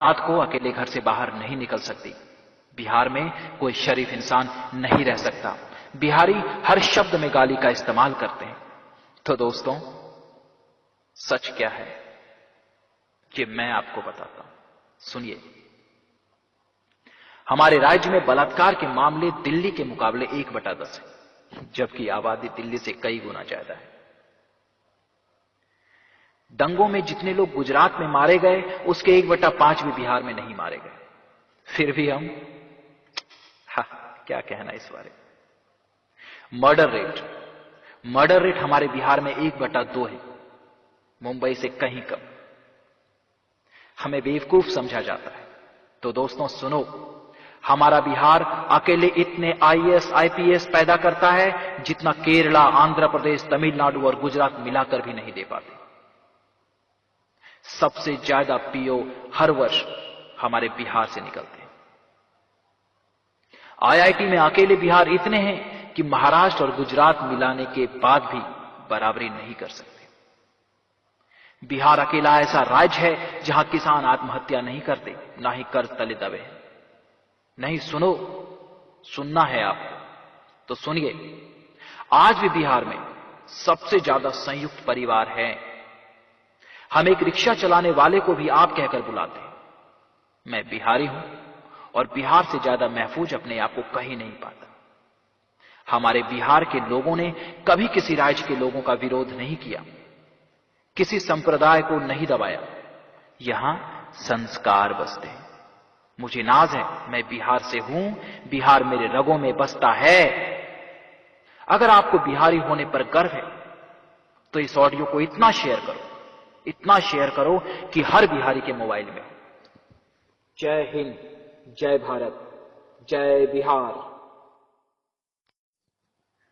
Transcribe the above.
रात को अकेले घर से बाहर नहीं निकल सकती। बिहार में कोई शरीफ इंसान नहीं रह सकता। बिहारी हर शब्द में गाली का इस्तेमाल करते हैं। तो दोस्तों, सच क्या है कि मैं आपको बताता हूं, सुनिए। हमारे राज्य में बलात्कार के मामले दिल्ली के मुकाबले 1/10 है, जबकि आबादी दिल्ली से कई गुना ज्यादा है। दंगों में जितने लोग गुजरात में मारे गए, उसके 1/5 भी बिहार में नहीं मारे गए। फिर भी हम क्या कहना इस बारे। मर्डर रेट हमारे बिहार में 1/2 है, मुंबई से कहीं कम। हमें बेवकूफ समझा जाता है। तो दोस्तों सुनो, हमारा बिहार अकेले इतने IAS IPS पैदा करता है जितना केरला, आंध्र प्रदेश, तमिलनाडु और गुजरात मिलाकर भी नहीं दे पाते। सबसे ज्यादा PO हर वर्ष हमारे बिहार से निकलते हैं। IIT में अकेले बिहार इतने हैं कि महाराष्ट्र और गुजरात मिलाने के बाद भी बराबरी नहीं कर सकते। बिहार अकेला ऐसा राज्य है जहां किसान आत्महत्या नहीं करते, ना ही कर्ज तले दबे हैं। नहीं सुनो, सुनना है आपको तो सुनिए। आज भी बिहार में सबसे ज्यादा संयुक्त परिवार है। हम एक रिक्शा चलाने वाले को भी आप कहकर बुलाते हैं। मैं बिहारी हूं और बिहार से ज्यादा महफूज अपने आप को कहीं नहीं पाता। हमारे बिहार के लोगों ने कभी किसी राज्य के लोगों का विरोध नहीं किया, किसी संप्रदाय को नहीं दबाया। यहां संस्कार बसते हैं। मुझे नाज है, मैं बिहार से हूं, बिहार मेरे रगों में बसता है। अगर आपको बिहारी होने पर गर्व है तो इस ऑडियो को इतना शेयर करो कि हर बिहारी के मोबाइल में हो। जय हिंद, जय भारत, जय बिहार।